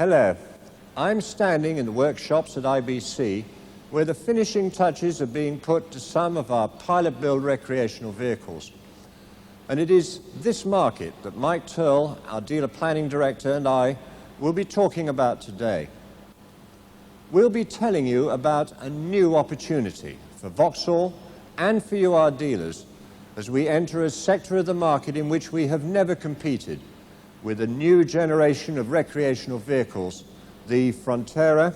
Hello. I'm standing in the workshops at IBC where the finishing touches are being put to some of our pilot-build recreational vehicles. And it is this market that Mike Turl, our dealer planning director, and I will be talking about today. We'll be telling you about a new opportunity for Vauxhall and for you, our dealers, as we enter a sector of the market in which we have never competed, with a new generation of recreational vehicles, the Frontera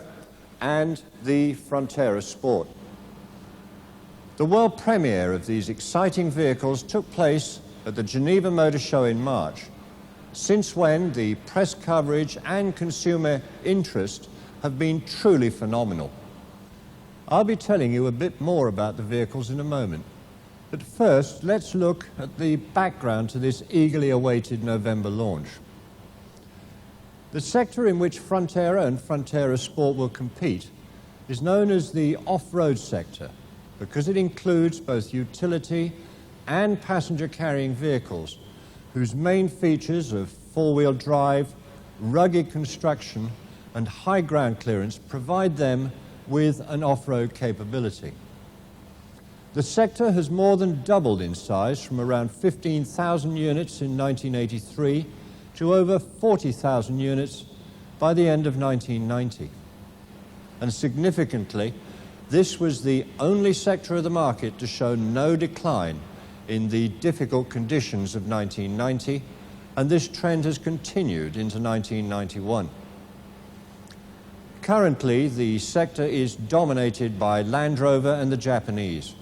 and the Frontera Sport. The world premiere of these exciting vehicles took place at the Geneva Motor Show in March, since when the press coverage and consumer interest have been truly phenomenal. I'll be telling you a bit more about the vehicles in a moment, but first let's look at the background to this eagerly awaited November launch. The sector in which Frontera and Frontera Sport will compete is known as the off-road sector because it includes both utility and passenger-carrying vehicles whose main features of four-wheel drive, rugged construction and high ground clearance provide them with an off-road capability. The sector has more than doubled in size from around 15,000 units in 1983 to over 40,000 units by the end of 1990. And significantly, this was the only sector of the market to show no decline in the difficult conditions of 1990, and this trend has continued into 1991. Currently, the sector is dominated by Land Rover and the Japanese.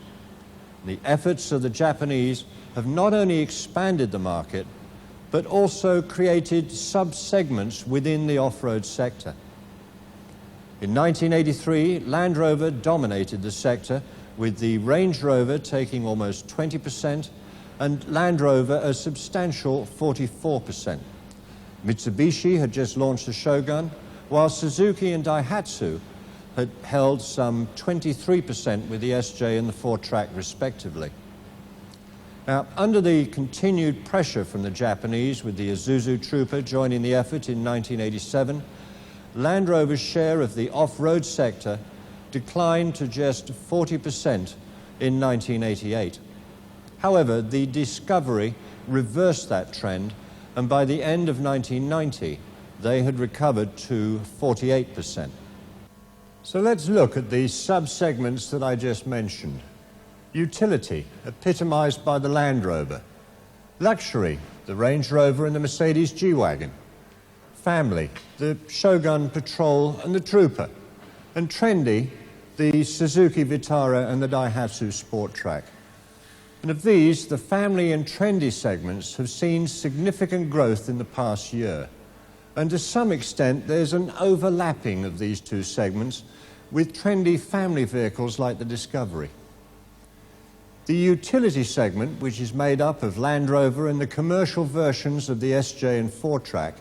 The efforts of the Japanese have not only expanded the market, but also created sub-segments within the off-road sector. In 1983, Land Rover dominated the sector, with the Range Rover taking almost 20% and Land Rover a substantial 44%. Mitsubishi had just launched the Shogun, while Suzuki and Daihatsu had held some 23% with the SJ and the 4-Track respectively. Now, under the continued pressure from the Japanese, with the Isuzu Trooper joining the effort in 1987, Land Rover's share of the off-road sector declined to just 40% in 1988. However, the Discovery reversed that trend, and by the end of 1990, they had recovered to 48%. So let's look at the sub-segments that I just mentioned. Utility, epitomized by the Land Rover. Luxury, the Range Rover and the Mercedes G-Wagon. Family, the Shogun Patrol and the Trooper. And trendy, the Suzuki Vitara and the Daihatsu Sport Track. And of these, the family and trendy segments have seen significant growth in the past year. And to some extent, there's an overlapping of these two segments with trendy family vehicles like the Discovery. The utility segment, which is made up of Land Rover and the commercial versions of the SJ and 4-Track,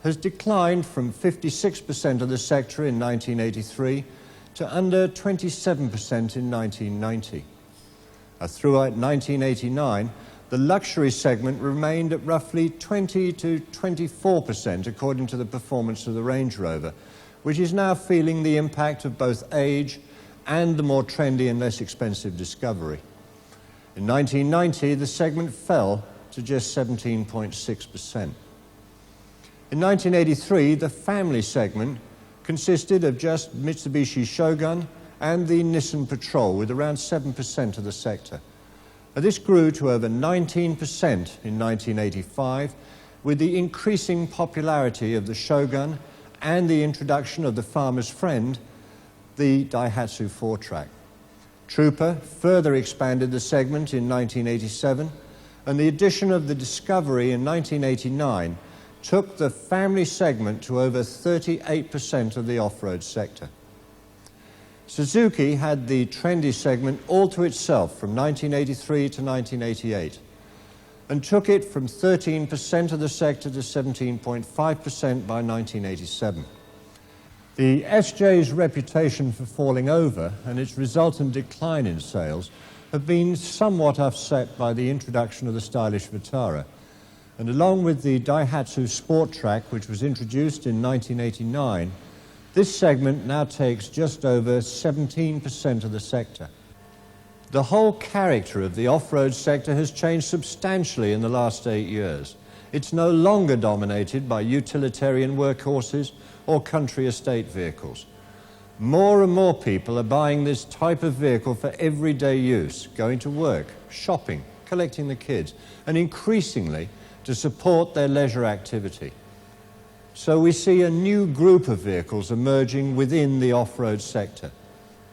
has declined from 56% of the sector in 1983 to under 27% in 1990. Throughout 1989, the luxury segment remained at roughly 20 to 24% according to the performance of the Range Rover, which is now feeling the impact of both age and the more trendy and less expensive Discovery. In 1990, the segment fell to just 17.6%. In 1983, the family segment consisted of just Mitsubishi Shogun and the Nissan Patrol, with around 7% of the sector. This grew to over 19% in 1985, with the increasing popularity of the Shogun and the introduction of the farmer's friend, the Daihatsu 4-Track. Trooper further expanded the segment in 1987, and the addition of the Discovery in 1989 took the family segment to over 38% of the off-road sector. Suzuki had the trendy segment all to itself from 1983 to 1988 and took it from 13% of the sector to 17.5% by 1987. The SJ's reputation for falling over and its resultant decline in sales have been somewhat offset by the introduction of the stylish Vitara, And along with the Daihatsu Sport Track, which was introduced in 1989, this segment now takes just over 17% of the sector. The whole character of the off-road sector has changed substantially in the last 8 years. It's no longer dominated by utilitarian workhorses or country estate vehicles. More and more people are buying this type of vehicle for everyday use, going to work, shopping, collecting the kids, and increasingly to support their leisure activity. So we see a new group of vehicles emerging within the off-road sector.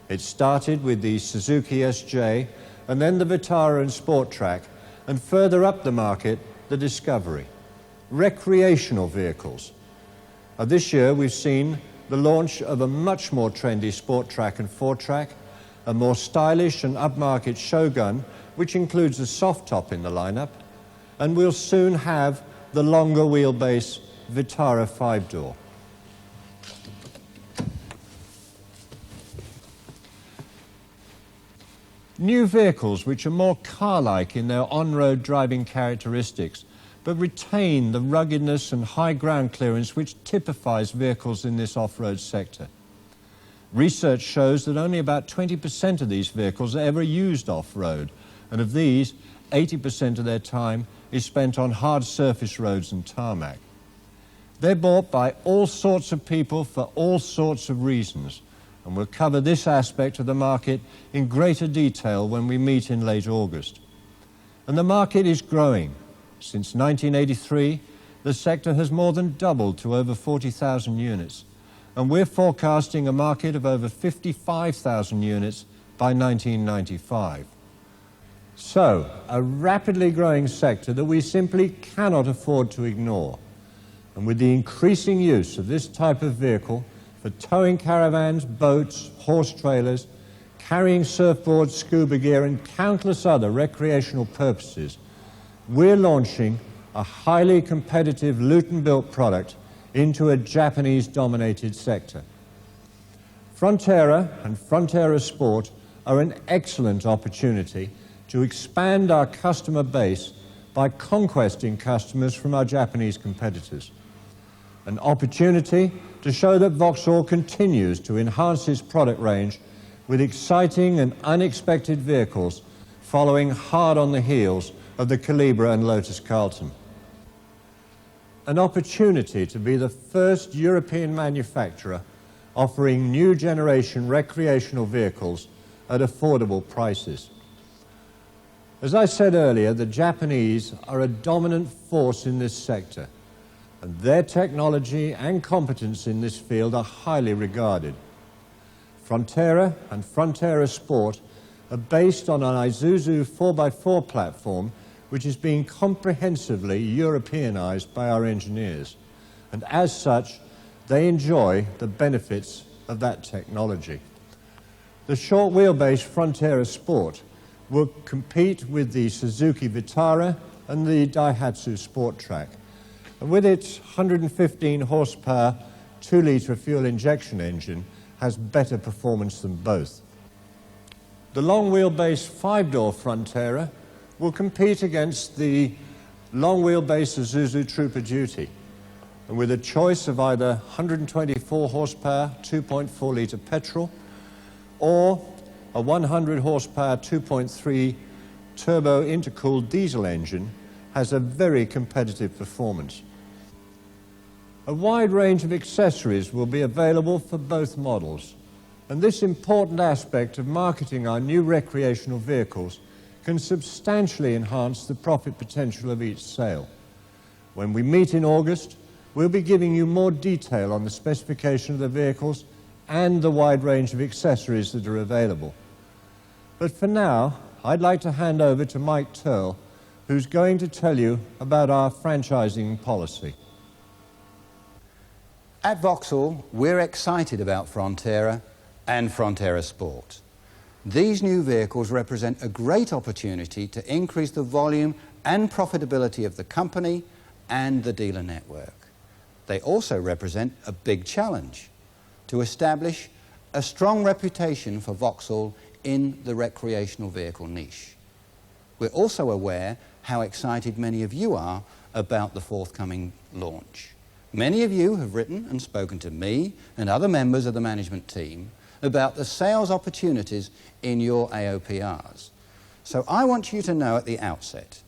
It started with the Suzuki SJ, and then the Vitara and Sport Track, and further up the market, the Discovery. Recreational vehicles. This year we've seen the launch of a much more trendy Sport Track and 4-Track, a more stylish and upmarket Shogun, which includes a soft top in the lineup, and we'll soon have the longer wheelbase Vitara 5-door. New vehicles which are more car-like in their on-road driving characteristics, but retain the ruggedness and high ground clearance which typifies vehicles in this off-road sector. Research shows that only about 20% of these vehicles are ever used off-road, and of these, 80% of their time is spent on hard surface roads and tarmac. They're bought by all sorts of people for all sorts of reasons, and we'll cover this aspect of the market in greater detail when we meet in late August. And the market is growing. Since 1983, the sector has more than doubled to over 40,000 units, and we're forecasting a market of over 55,000 units by 1995. So, a rapidly growing sector that we simply cannot afford to ignore. And with the increasing use of this type of vehicle for towing caravans, boats, horse trailers, carrying surfboards, scuba gear, and countless other recreational purposes, we're launching a highly competitive Luton-built product into a Japanese-dominated sector. Frontera and Frontera Sport are an excellent opportunity to expand our customer base by conquesting customers from our Japanese competitors. An opportunity to show that Vauxhall continues to enhance its product range with exciting and unexpected vehicles following hard on the heels of the Calibra and Lotus Carlton. An opportunity to be the first European manufacturer offering new generation recreational vehicles at affordable prices. As I said earlier, the Japanese are a dominant force in this sector, and their technology and competence in this field are highly regarded. Frontera and Frontera Sport are based on an Isuzu 4x4 platform which is being comprehensively Europeanized by our engineers, and as such, they enjoy the benefits of that technology. The short wheelbase Frontera Sport will compete with the Suzuki Vitara and the Daihatsu Sport Track, and with its 115 horsepower 2-litre fuel injection engine has better performance than both. The long wheelbase 5-door Frontera will compete against the long wheelbase Isuzu Trooper Duty, and with a choice of either 124 horsepower 2.4-litre petrol or a 100 horsepower 2.3 turbo intercooled diesel engine, has a very competitive performance. A wide range of accessories will be available for both models, and this important aspect of marketing our new recreational vehicles can substantially enhance the profit potential of each sale. When we meet in August, we'll be giving you more detail on the specification of the vehicles and the wide range of accessories that are available. But for now, I'd like to hand over to Mike Turl, who's going to tell you about our franchising policy. At Vauxhall, we're excited about Frontera and Frontera Sport. These new vehicles represent a great opportunity to increase the volume and profitability of the company and the dealer network. They also represent a big challenge to establish a strong reputation for Vauxhall in the recreational vehicle niche. We're also aware how excited many of you are about the forthcoming launch. Many of you have written and spoken to me and other members of the management team about the sales opportunities in your AOPRs. So I want you to know at the outset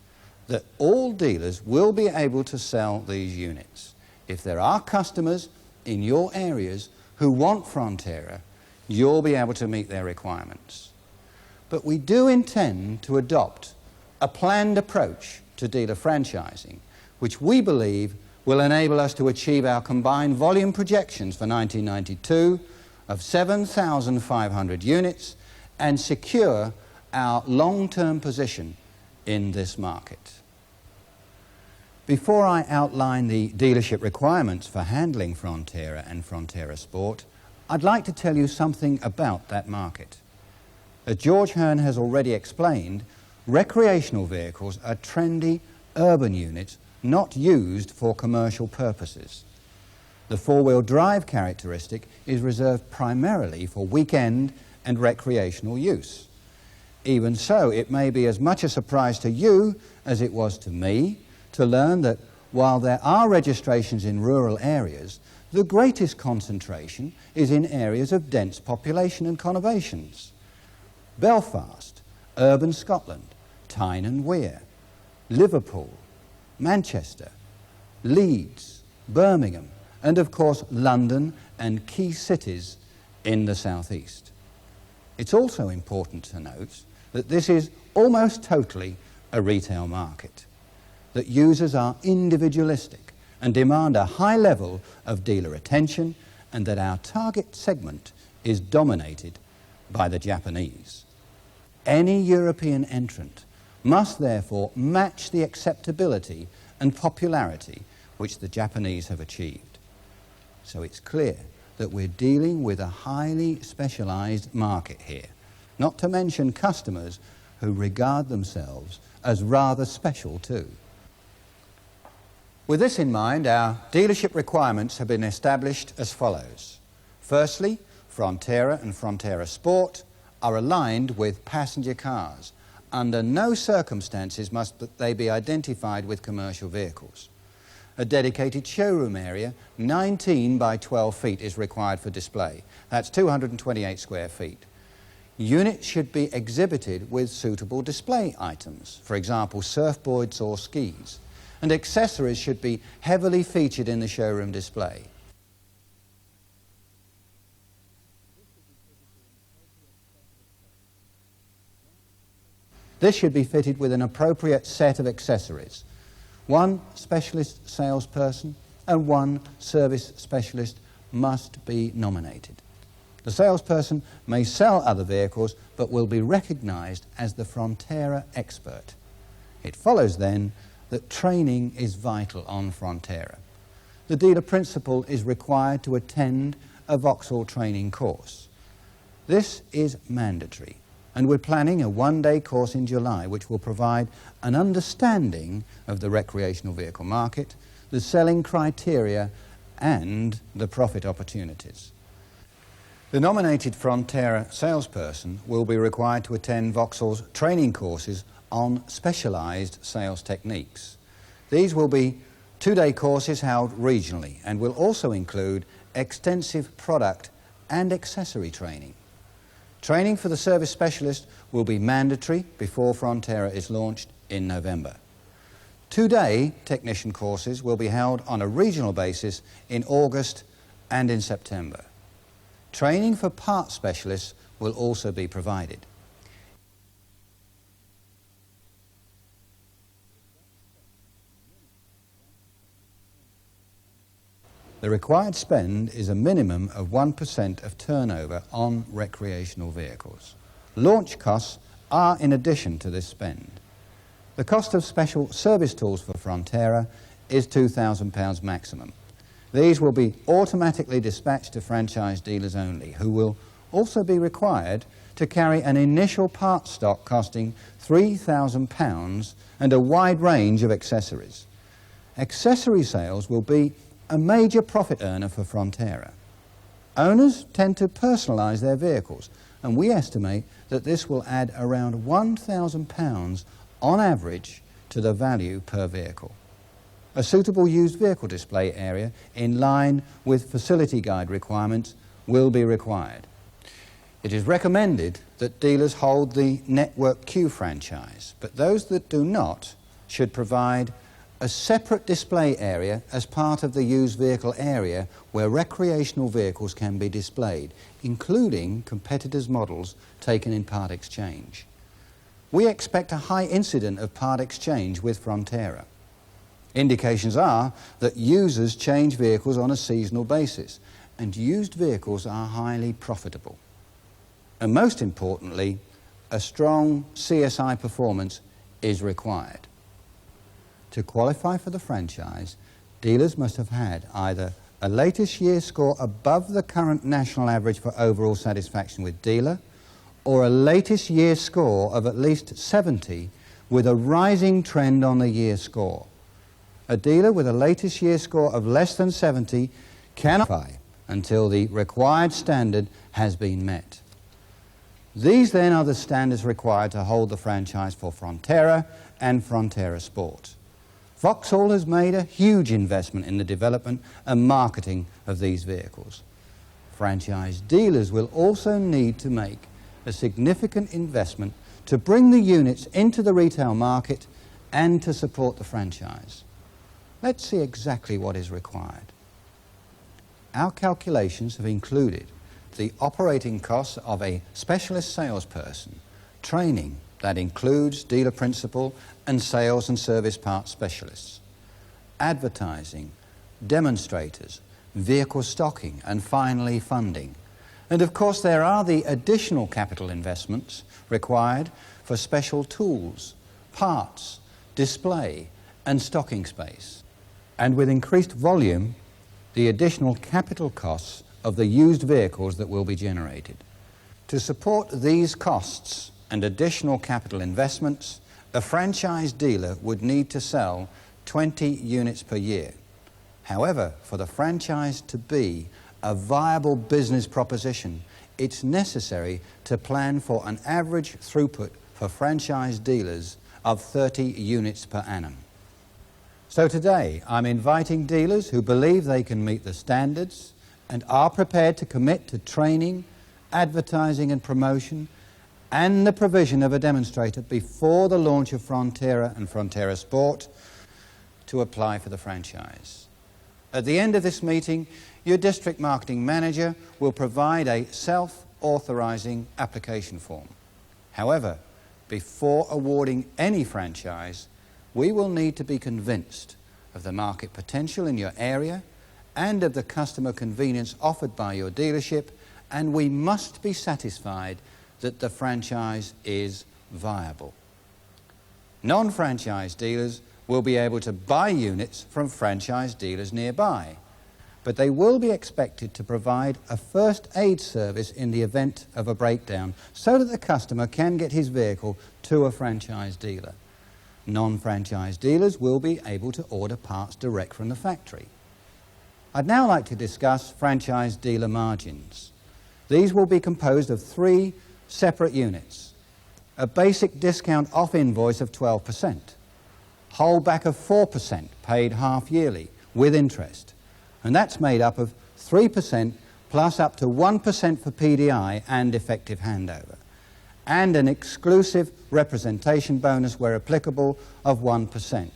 that all dealers will be able to sell these units. If there are customers in your areas who want Frontera, you'll be able to meet their requirements. But we do intend to adopt a planned approach to dealer franchising, which we believe will enable us to achieve our combined volume projections for 1992 of 7,500 units and secure our long-term position in this market. Before I outline the dealership requirements for handling Frontera and Frontera Sport, I'd like to tell you something about that market. As George Hearn has already explained, recreational vehicles are trendy urban units not used for commercial purposes. The four-wheel drive characteristic is reserved primarily for weekend and recreational use. Even so, it may be as much a surprise to you as it was to me to learn that while there are registrations in rural areas, the greatest concentration is in areas of dense population and conurbations. Belfast, urban Scotland, Tyne and Wear, Liverpool, Manchester, Leeds, Birmingham, and of course London and key cities in the southeast. It's also important to note that this is almost totally a retail market, that users are individualistic and demand a high level of dealer attention, and that our target segment is dominated by the Japanese. Any European entrant must therefore match the acceptability and popularity which the Japanese have achieved. So it's clear that we're dealing with a highly specialized market here, not to mention customers who regard themselves as rather special too. With this in mind, our dealership requirements have been established as follows. Firstly, Frontera and Frontera Sport are aligned with passenger cars. Under no circumstances must they be identified with commercial vehicles. A dedicated showroom area, 19 by 12 feet, is required for display. That's 228 square feet. Units should be exhibited with suitable display items, for example, surfboards or skis, and accessories should be heavily featured in the showroom display. This should be fitted with an appropriate set of accessories. One specialist salesperson and one service specialist must be nominated. The salesperson may sell other vehicles but will be recognized as the Frontera expert. It follows then that training is vital on Frontera. The dealer principal is required to attend a Vauxhall training course. This is mandatory, and we're planning a one-day course in July which will provide an understanding of the recreational vehicle market, the selling criteria and the profit opportunities. The nominated Frontera salesperson will be required to attend Vauxhall's training courses on specialized sales techniques. These will be two-day courses held regionally and will also include extensive product and accessory training. Training for the service specialist will be mandatory before Frontera is launched in November. Two-day technician courses will be held on a regional basis in August and in September. Training for parts specialists will also be provided. The required spend is a minimum of 1% of turnover on recreational vehicles. Launch costs are in addition to this spend. The cost of special service tools for Frontera is £2,000 maximum. These will be automatically dispatched to franchise dealers only, who will also be required to carry an initial part stock costing £3,000 and a wide range of accessories. Accessory sales will be a major profit earner for Frontera. Owners tend to personalise their vehicles, and we estimate that this will add around £1,000 on average, to the value per vehicle. A suitable used vehicle display area in line with facility guide requirements will be required. It is recommended that dealers hold the Network Q franchise, but those that do not should provide a separate display area as part of the used vehicle area where recreational vehicles can be displayed, including competitors' models taken in part exchange. We expect a high incidence of part exchange with Frontera. Indications are that users change vehicles on a seasonal basis, and used vehicles are highly profitable. And most importantly, a strong CSI performance is required. To qualify for the franchise, dealers must have had either a latest year score above the current national average for overall satisfaction with dealer, or a latest year score of at least 70 with a rising trend on the year score. A dealer with a latest year score of less than 70 cannot qualify until the required standard has been met. These then are the standards required to hold the franchise for Frontera and Frontera Sport. Vauxhall has made a huge investment in the development and marketing of these vehicles. Franchise dealers will also need to make a significant investment to bring the units into the retail market and to support the franchise. Let's see exactly what is required. Our calculations have included the operating costs of a specialist salesperson, training that includes dealer principal and sales and service parts specialists, advertising, demonstrators, vehicle stocking, and finally funding. And of course there are the additional capital investments required for special tools, parts, display, and stocking space. And with increased volume, the additional capital costs of the used vehicles that will be generated. To support these costs and additional capital investments, a franchise dealer would need to sell 20 units per year. However, for the franchise to be a viable business proposition, it's necessary to plan for an average throughput for franchise dealers of 30 units per annum. So today, I'm inviting dealers who believe they can meet the standards and are prepared to commit to training, advertising and promotion, and the provision of a demonstrator before the launch of Frontera and Frontera Sport to apply for the franchise. At the end of this meeting, your district marketing manager will provide a self-authorizing application form. However, before awarding any franchise, we will need to be convinced of the market potential in your area and of the customer convenience offered by your dealership, and we must be satisfied that the franchise is viable. Non-franchise dealers will be able to buy units from franchise dealers nearby, but they will be expected to provide a first aid service in the event of a breakdown so that the customer can get his vehicle to a franchise dealer. Non-franchise dealers will be able to order parts direct from the factory. I'd now like to discuss franchise dealer margins. These will be composed of 3 separate units: a basic discount off invoice of 12%, holdback of 4% paid half yearly with interest, and that's made up of 3% plus up to 1% for PDI and effective handover, and an exclusive representation bonus where applicable of 1%,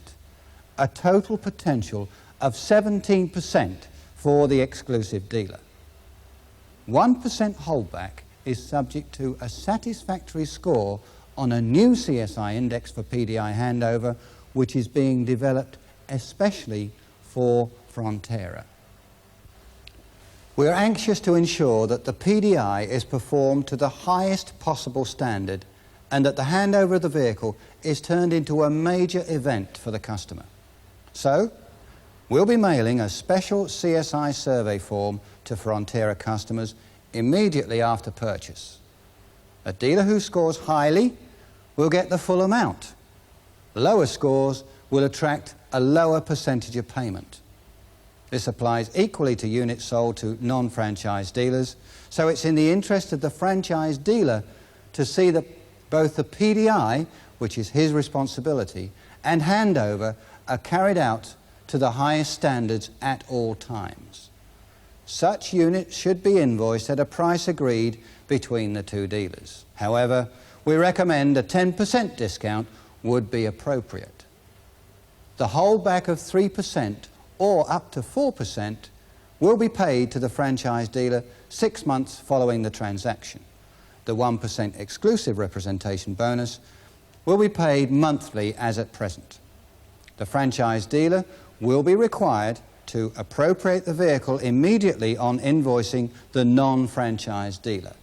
a total potential of 17% for the exclusive dealer. 1% holdback is subject to a satisfactory score on a new CSI index for PDI handover, which is being developed especially for Frontera. We're anxious to ensure that the PDI is performed to the highest possible standard and that the handover of the vehicle is turned into a major event for the customer. So, we'll be mailing a special CSI survey form to Frontera customers immediately after purchase. A dealer who scores highly will get the full amount. Lower scores will attract a lower percentage of payment. This applies equally to units sold to non-franchise dealers, so it's in the interest of the franchise dealer to see that both the PDI which is his responsibility, and handover are carried out to the highest standards at all times. Such units should be invoiced at a price agreed between the two dealers. However, we recommend a 10% discount would be appropriate. The holdback of 3% or up to 4% will be paid to the franchise dealer 6 months following the transaction. The 1% exclusive representation bonus will be paid monthly as at present. The franchise dealer will be required to appropriate the vehicle immediately on invoicing the non-franchise dealer.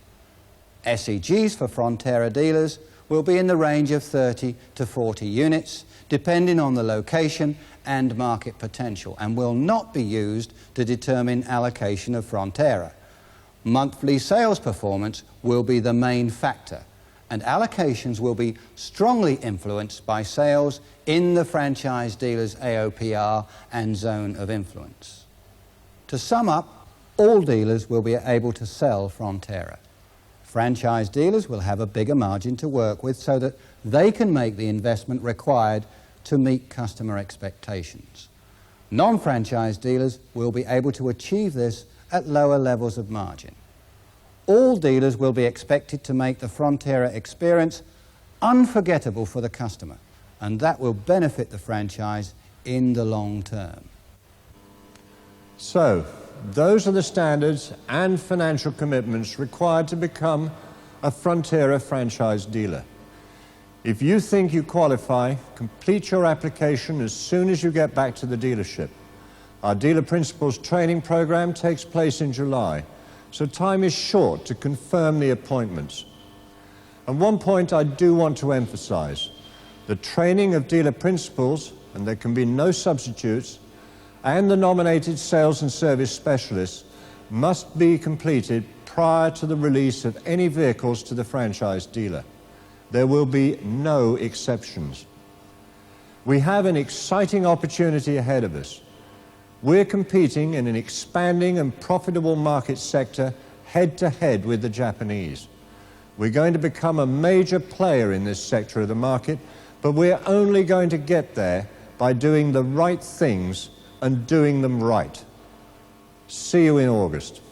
SEGs for Frontera dealers will be in the range of 30 to 40 units, depending on the location and market potential, and will not be used to determine allocation of Frontera. Monthly sales performance will be the main factor, and allocations will be strongly influenced by sales in the franchise dealer's AOPR and zone of influence. To sum up, all dealers will be able to sell Frontera. Franchise dealers will have a bigger margin to work with so that they can make the investment required to meet customer expectations. Non-franchise dealers will be able to achieve this at lower levels of margin. All dealers will be expected to make the Frontera experience unforgettable for the customer, and that will benefit the franchise in the long term. So, those are the standards and financial commitments required to become a Frontera franchise dealer. If you think you qualify, complete your application as soon as you get back to the dealership. Our Dealer Principals training program takes place in July, so time is short to confirm the appointments. And one point I do want to emphasize: the training of Dealer Principals, and there can be no substitutes, and the nominated sales and service specialists must be completed prior to the release of any vehicles to the franchise dealer. There will be no exceptions. We have an exciting opportunity ahead of us. We're competing in an expanding and profitable market sector head-to-head with the Japanese. We're going to become a major player in this sector of the market, but we're only going to get there by doing the right things and doing them right. See you in August.